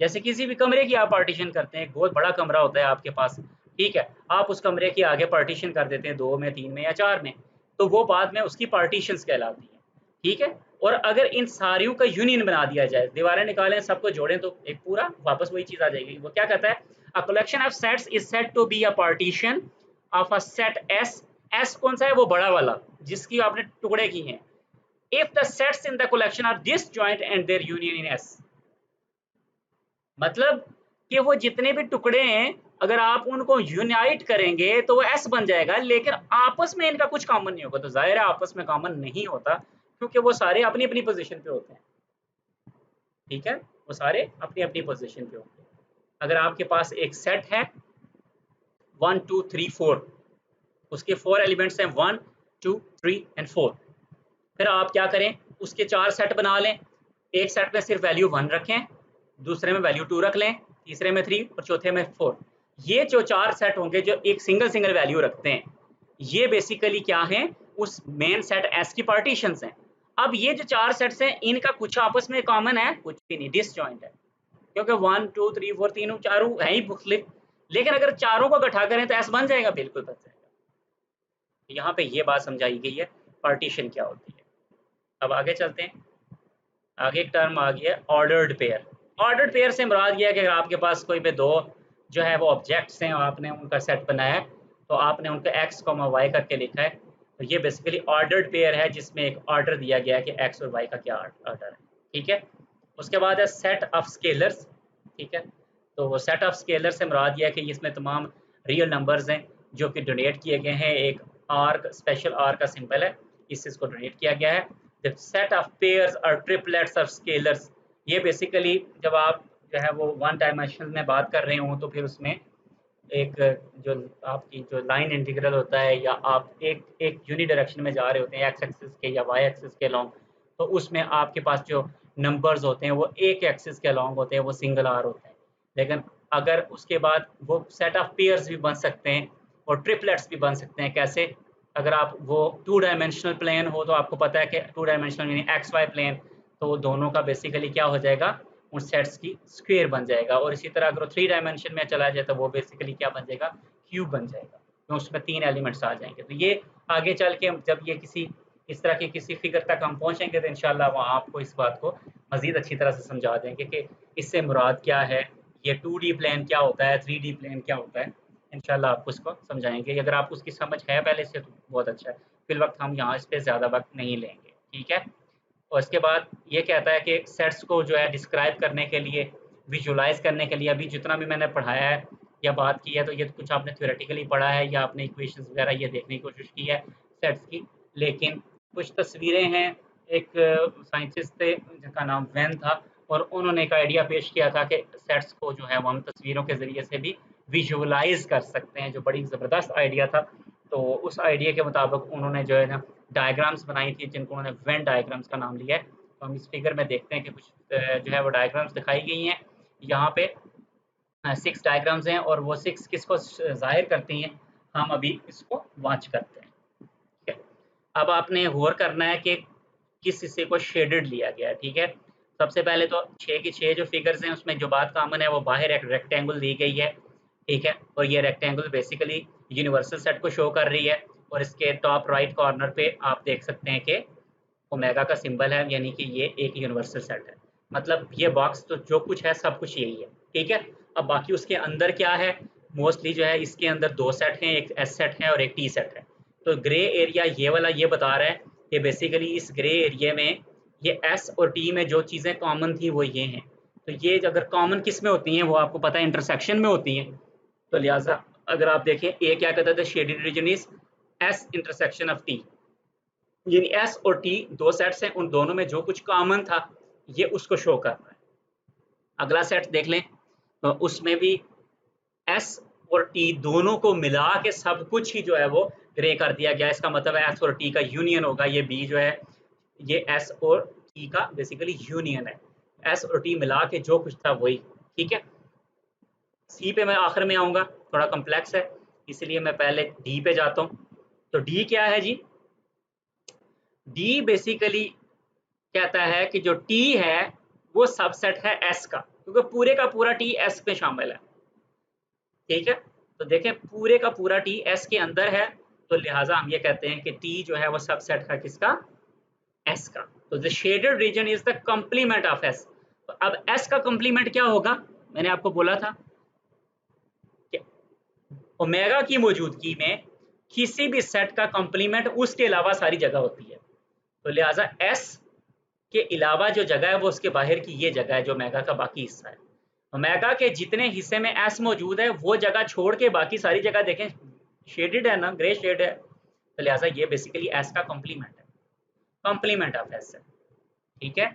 जैसे किसी भी कमरे की आप पार्टीशन करते हैं, एक बहुत बड़ा कमरा होता है आपके पास, ठीक है, आप उस कमरे के आगे पार्टीशन कर देते हैं 2 में 3 में या 4 में, तो वो बाद में उसकी पार्टीशंस कहलाती हैं, ठीक है। और अगर इन सारियों का यूनियन बना दिया जाए, दीवारें निकालें सबको जोड़ें तो एक पूरा वापस वही चीज़ आ जाएगी। वो क्या कहता है? A collection of sets is said to be a partition of a set S. S कौन सा है? वो बड़ा वाला जिसकी आपने टुकड़े किए हैं। If the sets in the collection are disjoint and their union in S, मतलब कि वो जितने भी टुकड़े हैं अगर आप उनको यूनाइट करेंगे तो वो एस बन जाएगा, लेकिन आपस में इनका कुछ कॉमन नहीं होगा। तो जाहिर है आपस में कॉमन नहीं होता क्योंकि वो सारे अपनी अपनी पोजीशन पे होते हैं। ठीक है, वो सारे अपनी अपनी पोजीशन पे होंगे। अगर आपके पास एक सेट है 1 2 3 4, उसके 4 एलिमेंट्स हैं 1 2 3 एंड 4, फिर आप क्या करें, उसके 4 सेट बना लें। एक सेट में सिर्फ वैल्यू 1 रखें, दूसरे में वैल्यू 2 रख लें, तीसरे में 3 और चौथे में 4। ये जो 4 सेट होंगे जो एक सिंगल सिंगल वैल्यू रखते हैं, ये बेसिकली क्या है, उस मेन सेट एस की पार्टीशंस हैं। अब ये जो 4 सेट्स हैं इनका कुछ आपस में कॉमन है, कुछ भी नहीं, डिसजॉइंट है, क्योंकि 1 2 3 4 तीनों चारों है ही मुख्तलिफ। लेकिन अगर चारों को इकट्ठा करें तो एस बन जाएगा, बिल्कुल बन जाएगा। यहाँ पे ये बात समझाई गई है पार्टीशन क्या होती है। अब आगे चलते हैं। आगे एक टर्म आ गया ऑर्डर्ड पेयर। ऑर्डर्ड पेयर से मुराद ये है कि अगर आपके पास कोई भी दो जो है वो ऑब्जेक्ट्स हैं और आपने उनका सेट बनाया है, तो आपने उनका एक्स वाई करके लिखा है, तो ये बेसिकली ऑर्डर्ड पेयर है जिसमें एक ऑर्डर दिया गया है कि एक्स और वाई का क्या ऑर्डर है। ठीक है, उसके बाद है सेट ऑफ स्केलर्स। ठीक है, तो वो सेट ऑफ स्केलर से मुराद ये है कि इसमें तमाम रियल नंबर्स हैं जो कि डोनेट किए गए हैं, एक आर स्पेशल आर का सिंबल है, इस चीज़ को डोनेट किया गया है। द सेट ऑफ पेयर्स और ट्रिपलेट्स ऑफ स्केलर्स, ये बेसिकली जब आप जो है वो वन डायमेंशन में बात कर रहे हो तो फिर उसमें एक जो आपकी जो लाइन इंटीग्रल होता है, या आप एक एक यूनी डायरेक्शन में जा रहे होते हैं एक्स एक्सिस के या वाई एक्सिस के अलॉन्ग, तो उसमें आपके पास जो नंबर्स होते हैं वो एक एक्सिस के अलॉन्ग होते हैं, वो सिंगल आर होते हैं। लेकिन अगर उसके बाद वो सेट ऑफ पेयर्स भी बन सकते हैं और ट्रिपलेट्स भी बन सकते हैं। कैसे? अगर आप वो टू डायमेंशनल प्लेन हो तो आपको पता है कि two dimensional meaning X Y plane, तो दोनों का बेसिकली क्या हो जाएगा, उन सेट्स की स्क्वायर बन जाएगा। और इसी तरह अगर थ्री डायमेंशन में चला जाए तो वो बेसिकली क्या बन जाएगा, क्यूब बन जाएगा, तो उसमें 3 एलिमेंट्स आ जाएंगे। तो ये आगे चल के जब ये किसी इस तरह की किसी फिगर तक हम पहुंचेंगे तो इंशाल्लाह वहाँ आपको इस बात को मज़ीद अच्छी तरह से समझा देंगे कि इससे मुराद क्या है, ये 2D प्लेन क्या होता है, 3D प्लेन क्या होता है। इंशाल्लाह आपको इसको समझाएंगे। अगर आपको उसकी समझ है पहले से तो बहुत अच्छा है, फिलवक्त हम यहाँ इस पर ज़्यादा वक्त नहीं लेंगे। ठीक है, और इसके बाद ये कहता है कि सेट्स को जो है डिस्क्राइब करने के लिए, विजुलाइज करने के लिए, अभी जितना भी मैंने पढ़ाया है या बात की है, तो ये कुछ आपने थ्योरेटिकली पढ़ा है या आपने इक्वेशंस वगैरह ये देखने की कोशिश की है सेट्स की। लेकिन कुछ तस्वीरें हैं, एक साइंटिस्ट थे जिनका नाम वैन था, और उन्होंने एक आइडिया पेश किया था कि सेट्स को जो है वो हम तस्वीरों के ज़रिए से भी विजुअलाइज कर सकते हैं, जो बड़ी ज़बरदस्त आइडिया था। तो उस आइडिया के मुताबिक उन्होंने जो है ना डायग्राम्स बनाई थी, जिनको उन्होंने वेन डायग्राम्स का नाम लिया है। तो हम इस फिगर में देखते हैं कि कुछ जो है वो डायग्राम्स दिखाई गई हैं यहाँ पे। 6 डायग्राम्स हैं और वो 6 किसको ज़ाहिर करती हैं, हम अभी इसको वॉच करते हैं। ठीक है, अब आपने गौर करना है कि किस हिस्से को शेडेड लिया गया है। ठीक है, सबसे पहले तो 6 की 6 जो फिगर्स हैं उसमें जो बात कॉमन है वो बाहर एक रेक्टेंगल दी गई है। ठीक है, और ये रेक्टेंगल बेसिकली यूनिवर्सल सेट को शो कर रही है, और इसके टॉप राइट कॉर्नर पे आप देख सकते हैं कि ओमेगा का सिंबल है, यानी कि ये एक यूनिवर्सल सेट है। मतलब ये बॉक्स तो जो कुछ है सब कुछ यही है। ठीक है, अब बाकी उसके अंदर क्या है, मोस्टली जो है इसके अंदर 2 सेट हैं, एक एस सेट है और एक टी सेट है। तो ग्रे एरिया ये वाला ये बता रहा है कि बेसिकली इस ग्रे एरिया में ये एस और टी में जो चीज़ें कॉमन थी वो ये हैं। तो ये अगर कॉमन किस में होती हैं वो आपको पता है, इंटरसेक्शन में होती हैं। तो लिहाजा अगर आप देखें, ए क्या कहता था, shaded region is S intersection of T, यानी एस और टी दो सेट्स हैं, उन दोनों में जो कुछ कॉमन था ये उसको शो कर रहा है। अगला सेट देख लें, तो उसमें भी एस और टी दोनों को मिला के सब कुछ ही जो है वो ग्रे कर दिया गया। इसका मतलब है एस और टी का यूनियन होगा, ये बी जो है ये एस और टी का बेसिकली यूनियन है, एस और टी मिला के जो कुछ था वही। ठीक है, सी पे मैं आखिर में आऊँगा, थोड़ा कॉम्प्लेक्स है इसलिए मैं पहले डी पे जाता हूँ। तो डी क्या है जी, डी बेसिकली कहता है कि जो टी है वो सबसेट है एस का, क्योंकि पूरे का पूरा टी एस में शामिल है। ठीक है, तो देखें पूरे का पूरा टी एस के अंदर है, तो लिहाजा हम ये कहते हैं कि टी जो है वो सबसेट है किसका, एस का। तो the shaded region is the complement of S. तो अब एस का कंप्लीमेंट क्या होगा, मैंने आपको बोला था कि ओमेगा की मौजूदगी में किसी भी सेट का कंप्लीमेंट उसके अलावा सारी जगह होती है। तो लिहाजा एस के अलावा जो जगह है वो उसके बाहर की ये जगह है जो ओमेगा का बाकी हिस्सा है। ओमेगा के जितने हिस्से में एस मौजूद है वो जगह छोड़ के बाकी सारी जगह देखें शेडेड है ना, ग्रे शेड है, तो लिहाजा ये बेसिकली एस का कॉम्प्लीमेंट है, कॉम्प्लीमेंट ऑफ एस है। ठीक है,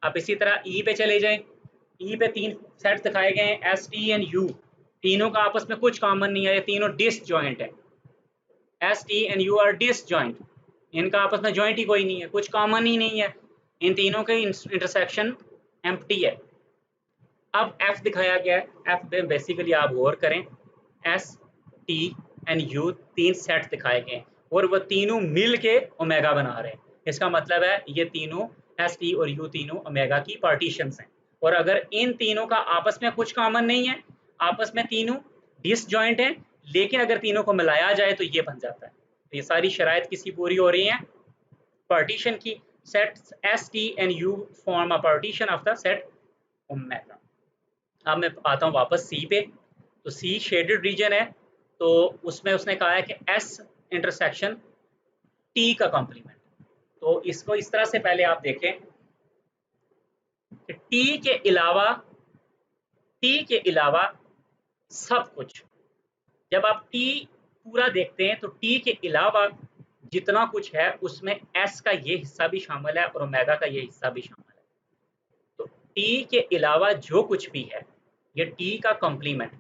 आप इसी तरह ई पे चले जाएं, ई पे 3 सेट दिखाए गए हैं एस टी एंड यू, तीनों का आपस में कुछ कॉमन नहीं है, ये तीनों डिसजॉइंट है। S T and U are disjoint, इनका आपस में जॉइंट ही कोई नहीं है, कुछ कॉमन ही नहीं है, इन तीनों के इंटरसेक्शन एम्प्टी है। अब एफ दिखाया गया है, एफ पे बेसिकली आप गौर करें, S T and you 3 set दिखाए गए हैं और वो तीनों मिल के ओमेगा बना रहे हैं। इसका मतलब है ये तीनों एस टी और यू तीनों ओमेगा की पार्टीशंस हैं। और अगर इन तीनों का आपस में कुछ कॉमन नहीं है, आपस में तीनों डिसजॉइंट हैं, लेकिन अगर तीनों को मिलाया जाए तो ये बन जाता है। तो ये सारी शराइत किसी पूरी हो रही हैं, पार्टीशन की। Set S T and you form a partition of the set omega. अब मैं आता हूँ वापस सी पे, तो सी शेडेड रीजन है, तो उसमें उसने कहा है कि एस इंटरसेक्शन टी का कॉम्प्लीमेंट। तो इसको इस तरह से पहले आप देखें कि टी के अलावा सब कुछ, जब आप टी पूरा देखते हैं तो टी के अलावा जितना कुछ है उसमें एस का ये हिस्सा भी शामिल है और ओमेगा का ये हिस्सा भी शामिल है। तो टी के अलावा जो कुछ भी है ये टी का कॉम्प्लीमेंट,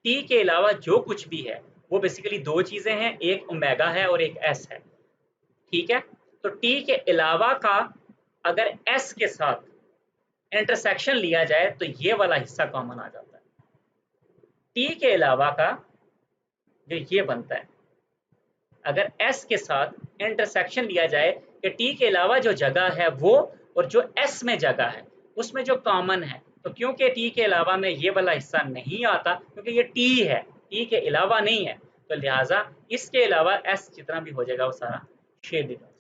टी के अलावा जो कुछ भी है वो बेसिकली दो चीजें हैं, एक ओमेगा है और एक एस है। ठीक है, तो टी के अलावा का अगर एस के साथ इंटरसेक्शन लिया जाए तो ये वाला हिस्सा कॉमन आ जाता है। टी के अलावा का जो ये बनता है, अगर एस के साथ इंटरसेक्शन लिया जाए कि टी के अलावा जो जगह है वो और जो एस में जगह है उसमें जो कॉमन है, तो क्योंकि टी के अलावा में ये वाला हिस्सा नहीं आता क्योंकि ये टी है, टी के अलावा नहीं है, तो लिहाजा इसके अलावा एस जितना भी हो जाएगा वो सारा शेडेड हो जाएगा।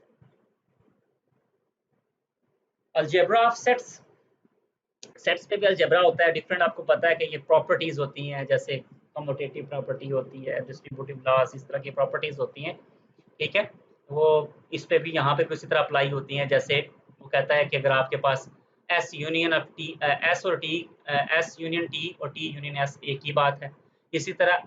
अलजेब्रा ऑफ सेट्स, सेट्स पे भी अलजेब्रा होता है डिफरेंट, आपको पता है कि ये प्रॉपर्टीज होती हैं, जैसे कम्यूटेटिव प्रॉपर्टी होती है, डिस्ट्रीब्यूटिव लॉस, इस तरह की प्रॉपर्टीज होती हैं। ठीक है, वो इस पे भी यहाँ पे किसी तरह अप्लाई होती हैं। जैसे वो कहता है कि अगर आपके पास S union of T, S और टी, एस यूनियन टी और टी यूनियन एस एक ही बात है। इसी तरह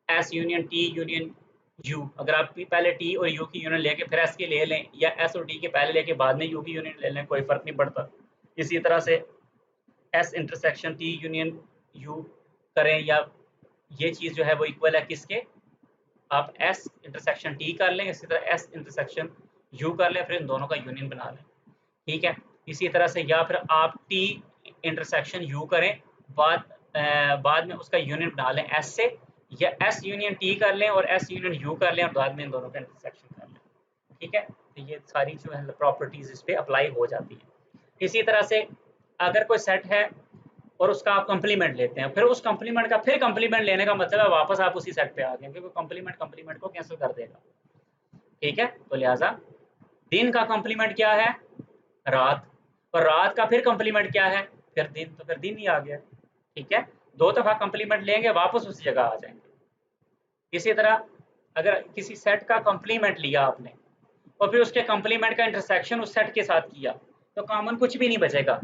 S union T union U, अगर आप पहले टी और यू की यूनियन लेके फिर एस की ले लें, या एस और टी के पहले लेके बाद में यू की यूनियन ले लें, कोई फर्क नहीं पड़ता। इसी तरह से S intersection T union you करें, या ये चीज़ जो है वो इक्वल है किसके, आप एस इंटरसेक्शन टी कर लें, इसी तरह एस इंटरसेक्शन यू कर लें, फिर इन दोनों का यूनियन बना लें। ठीक है, इसी तरह से या फिर आप टी इंटरसेक्शन यू करें, बाद में उसका यूनियन बना लें एस से, या एस यूनियन टी कर लें और एस यूनियन यू कर लें और बाद में इन दोनों का इंटरसेक्शन कर लें। ठीक है, तो ये सारी जो है प्रॉपर्टीज इस पर अप्लाई हो जाती है। इसी तरह से अगर कोई सेट है और उसका आप कॉम्प्लीमेंट लेते हैं, फिर उस कॉम्प्लीमेंट का फिर कॉम्प्लीमेंट लेने का मतलब है वापस आप उसी सेट पे आ गए, क्योंकि कॉम्प्लीमेंट को कैंसिल कर देगा। ठीक है, तो लिहाजा दिन का कॉम्प्लीमेंट क्या है, रात, और रात का फिर कॉम्प्लीमेंट क्या है, फिर दिन, तो फिर दिन ही आ गया। ठीक है, दो दफा कॉम्प्लीमेंट लेंगे वापस उसी जगह आ जाएंगे। इसी तरह अगर किसी सेट का कॉम्प्लीमेंट लिया आपने और फिर उसके कॉम्प्लीमेंट का इंटरसेक्शन उस सेट के साथ किया, तो कॉमन कुछ भी नहीं बचेगा।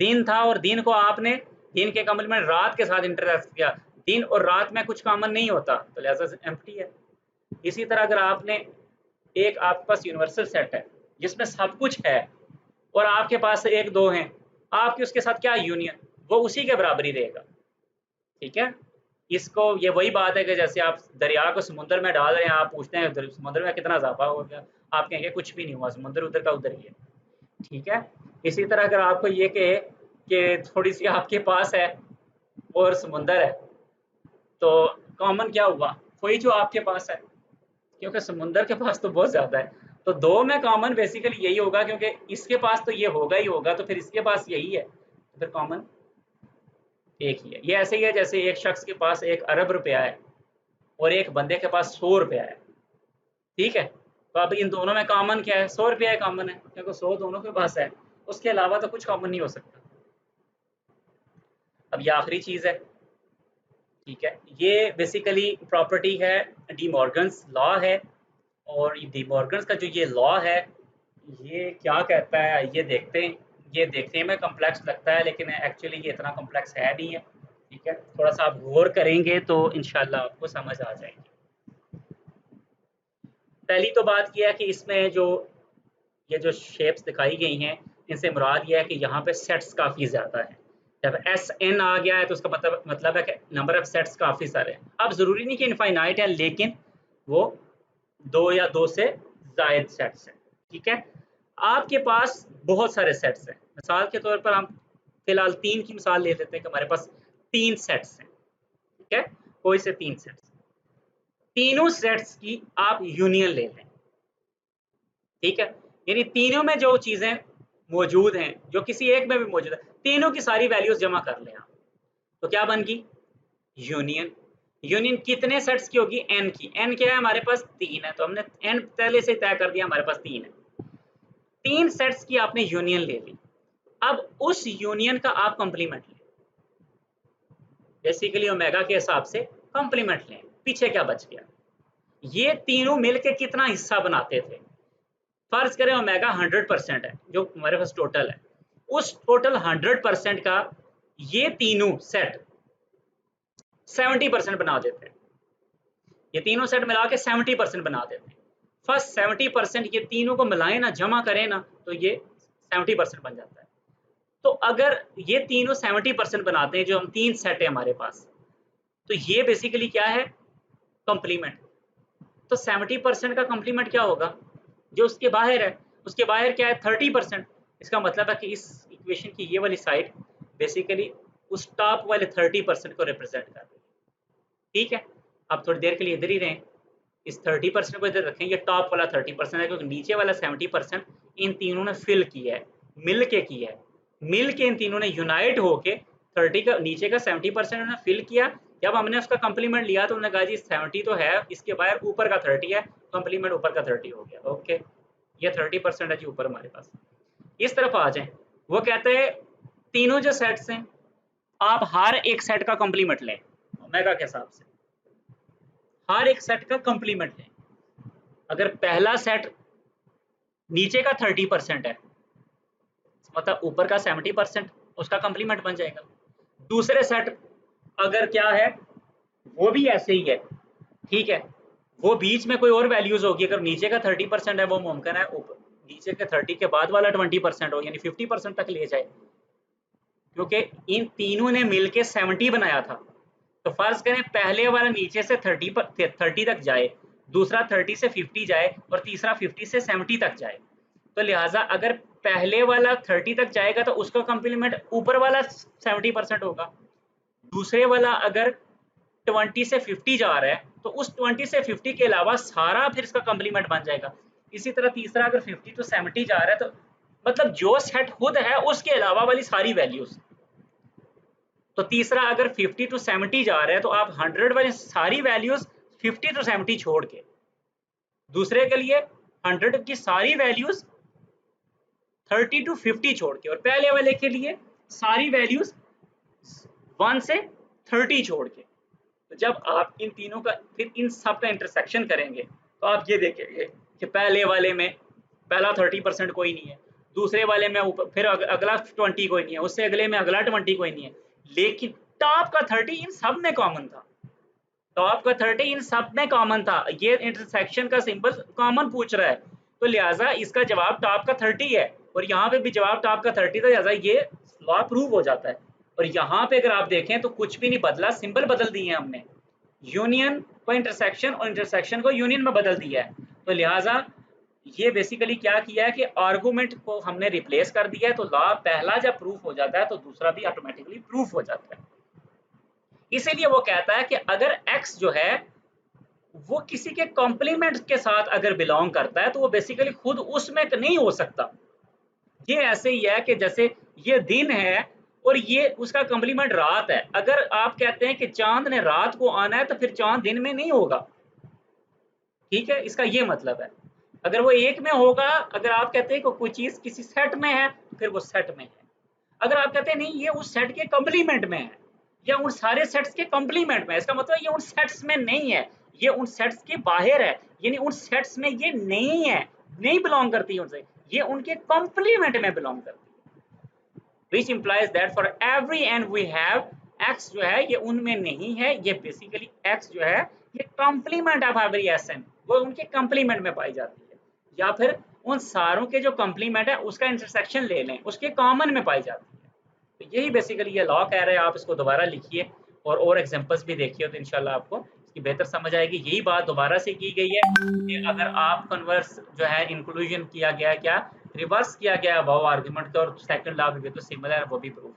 दिन था और दिन को आपने दिन के कॉम्प्लीमेंट रात के साथ इंटरसेक्ट किया, दिन और रात में कुछ कॉमन नहीं होता, तो लिहाजा एम्प्टी है। इसी तरह अगर आपने एक आपके पास यूनिवर्सल सेट है जिसमें सब कुछ है और आपके पास एक दो हैं, आपकी उसके साथ क्या यूनियन, वो उसी के बराबर ही रहेगा। ठीक है, इसको ये वही बात है कि जैसे आप दरिया को समुद्र में डाल रहे हैं, आप पूछते हैं समुद्र में कितना इजाफा हो गया, आप कहेंगे कुछ भी नहीं हुआ, समुद्र उधर का उधर ही है। ठीक है, इसी तरह अगर आपको ये कहे कि थोड़ी सी आपके पास है और समुंदर है, तो कॉमन क्या हुआ, वही जो आपके पास है, क्योंकि समुंदर के पास तो बहुत ज्यादा है, तो दो में कॉमन बेसिकली यही होगा, क्योंकि इसके पास तो ये होगा ही होगा, तो फिर इसके पास यही है, तो फिर कॉमन एक ही है। ये ऐसे ही है जैसे एक शख्स के पास 1 अरब रुपया है और एक बंदे के पास 100 रुपया है। ठीक है, तो अब इन दोनों में कॉमन क्या है, 100 रुपया कॉमन है, क्योंकि 100 दोनों के पास है, उसके अलावा तो कुछ कॉमन नहीं हो सकता। अब ये आखिरी चीज़ है। ठीक है, ये बेसिकली प्रॉपर्टी है, डी मॉर्गन्स लॉ है, और डी मॉर्गन्स का जो ये लॉ है ये क्या कहता है ये देखते हैं। ये देखने में कॉम्प्लेक्स लगता है लेकिन एक्चुअली ये इतना कॉम्प्लेक्स है नहीं है। ठीक है, थोड़ा सा आप गौर करेंगे तो इंशाल्लाह आपको समझ आ जाएगी। पहली तो बात यह है कि इसमें जो ये जो शेप्स दिखाई गई हैं इनसे मुराद ये है कि यहाँ पे सेट्स काफ़ी ज़्यादा है। जब Sn आ गया है तो उसका मतलब है कि नंबर ऑफ सेट्स काफ़ी सारे हैं। अब ज़रूरी नहीं कि इनफाइनाइट है, लेकिन वो 2 या 2 से ज़ायद सेट्स हैं, ठीक है। आपके पास बहुत सारे सेट्स हैं। मिसाल के तौर पर हम फिलहाल 3 की मिसाल ले लेते हैं कि हमारे पास 3 सेट्स हैं, ठीक है। कोई से 3 सेट्स, तीनों सेट्स की आप यूनियन ले लें, ठीक है। यानी तीनों में जो चीज़ें मौजूद हैं, जो किसी एक में भी मौजूद है, तीनों की सारी वैल्यूज जमा कर लें आप, तो क्या बन गई यूनियन। यूनियन कितने सेट्स की होगी, n की। n क्या है हमारे पास 3 है, तो हमने n पहले से तय कर दिया, हमारे पास 3 है। 3 सेट्स की आपने यूनियन ले ली। अब उस यूनियन का आप कंप्लीमेंट लें, बेसिकली ओमेगा के हिसाब से कंप्लीमेंट लें। पीछे क्या बच गया, ये तीनों मिलके कितना हिस्सा बनाते थे। फर्ज करें ओमेगा 100% है जो हमारे पास टोटल है, उस टोटल 100% का ये तीनों सेट 70% बना देते हैं। ये तीनों सेट मिला के 70% बना देते हैं। फर्स्ट 70% ये तीनों को मिलाएं ना, जमा करें ना, तो ये 70% बन जाता है। तो अगर ये तीनों 70% बनाते हैं, जो हम 3 सेट है हमारे पास, तो ये बेसिकली क्या है, कंप्लीमेंट। तो 70% का कंप्लीमेंट क्या होगा, जो उसके बाहर है, उसके बाहर क्या है 30%। इसका मतलब है कि इस इक्वेशन की ये वाली साइड बेसिकली उस टॉप वाले 30% को रिप्रेजेंट कर रही है, ठीक है। अब थोड़ी देर के लिए इधर ही रहें, इस 30% को इधर रखें, ये टॉप वाला 30% है, क्योंकि नीचे वाला 70% इन तीनों ने फिल किया है, मिल के किया है। मिल के इन तीनों ने यूनाइट होके 30 का, नीचे का 70% उन्होंने फिल किया। जब हमने उसका कंप्लीमेंट लिया तो उन्होंने कहा जी 70 तो है, इसके बाहर ऊपर का 30 है, कंप्लीमेंट ऊपर का 30 हो गया। ओके, ये 30% है जी ऊपर हमारे पास। इस तरफ आ जाए, वो कहते हैं तीनों जो सेट्स हैं, आप हर एक सेट का कंप्लीमेंट लें ओमेगा के हिसाब से, हर एक सेट का कंप्लीमेंट लें। अगर पहला सेट नीचे का 30% है, मतलब ऊपर का 70%, उसका कंप्लीमेंट बन जाएगा। दूसरे सेट अगर क्या है, वो भी ऐसे ही है, ठीक है, वो बीच में कोई और वैल्यूज होगी। अगर नीचे का 30% है, वो मुमकिन है ऊपर नीचे के 30 के बाद वाला 20% हो, यानी 50% तक ले जाए, क्योंकि इन तीनों ने मिलके 70 बनाया था। तो फर्ज करें पहले वाला नीचे से 30 तक जाए, दूसरा 30 से 50 जाए, और तीसरा 50 से 70 तक जाए। तो लिहाजा अगर पहले वाला 30 तक जाएगा तो उसका कंप्लीमेंट ऊपर वाला 70% होगा। दूसरे वाला अगर 20 से 50 जा रहा है तो उस 20 से 50 के अलावा सारा फिर इसका कंप्लीमेंट बन जाएगा। इसी तरह तीसरा अगर 50 टू 70 जा रहा है, तो मतलब जो सेट खुद है उसके अलावा वाली सारी वैल्यूज। तो तीसरा अगर 50 टू 70 जा रहा है, तो आप 100 वाली सारी वैल्यूज 50 टू 70 छोड़ के, दूसरे के लिए 100 की सारी वैल्यूज 30 टू 50 छोड़ के, और पहले वाले के लिए सारी वैल्यूज 1 से 30 छोड़ के। तो जब आप इन तीनों का फिर इन सब का इंटरसेक्शन करेंगे, तो आप ये देखेंगे कि पहले वाले में पहला 30% कोई नहीं है, दूसरे वाले में ऊपर फिर अगला 20 कोई नहीं है, उससे अगले में अगला 20 कोई नहीं है, लेकिन टॉप का 30 इन सब में कॉमन था। टॉप का 30 इन सब में कॉमन था। ये इंटरसेक्शन का सिंबल कॉमन पूछ रहा है, तो लिहाजा इसका जवाब टॉप का 30 है, और यहाँ पे भी जवाब टॉप का 30 था, लिहाजा ये लॉ प्रूव हो जाता है। और यहाँ पे अगर आप देखें तो कुछ भी नहीं बदला, सिंबल बदल दिए हैं हमने, यूनियन को इंटरसेक्शन और इंटरसेक्शन को यूनियन में बदल दिया है। तो लिहाजा ये बेसिकली क्या किया है कि आर्गुमेंट को हमने रिप्लेस कर दिया है, तो लॉ पहला जब प्रूफ हो जाता है तो दूसरा भी ऑटोमेटिकली प्रूफ हो जाता है। इसीलिए वो कहता है कि अगर x जो है वो किसी के कॉम्प्लीमेंट के साथ अगर बिलोंग करता है, तो वो बेसिकली खुद उसमें नहीं हो सकता। ये ऐसे ही है कि जैसे ये दिन है और ये उसका कॉम्प्लीमेंट रात है। अगर आप कहते हैं कि चांद ने रात को आना है, तो फिर चांद दिन में नहीं होगा, ठीक है, इसका ये मतलब है। अगर वो एक में होगा, अगर आप कहते हैं कि कोई चीज किसी सेट में है, तो फिर वो सेट में है। अगर आप कहते हैं नहीं ये उस सेट के कॉम्प्लीमेंट में है, या उन सारे सेट्स के कॉम्प्लीमेंट में, इसका मतलब ये उन सेट्स में नहीं है, ये उन सेट्स के बाहर है, यानी उन सेट्स में ये नहीं है, नहीं बिलोंग करती है उनसे, ये उनके कॉम्प्लीमेंट में बिलोंग करती है। which implies that for every n we have, x जो है ये उनमें नहीं है, ये बेसिकली x जो है ये कॉम्प्लीमेंट ऑफ एवरी Sn, वो उनके कॉम्प्लीमेंट में पाई जाती है। या फिर उन सारों के जो कंप्लीमेंट है उसका इंटरसेक्शन ले लें, उसके कॉमन में पाई जाती है। तो यही बेसिकली ये लॉ कह रहे हैं। आप इसको दोबारा लिखिए और एग्जांपल्स भी देखिए तो इंशाल्लाह आपको इसकी बेहतर समझ आएगी। यही बात दोबारा से की गई है कि अगर आप कन्वर्स जो है इंक्लूजन किया गया, क्या रिवर्स किया गया अबव आर्गुमेंट का और सेकंड लॉ भी तो सिमिलर है, वो भी प्रूफ हो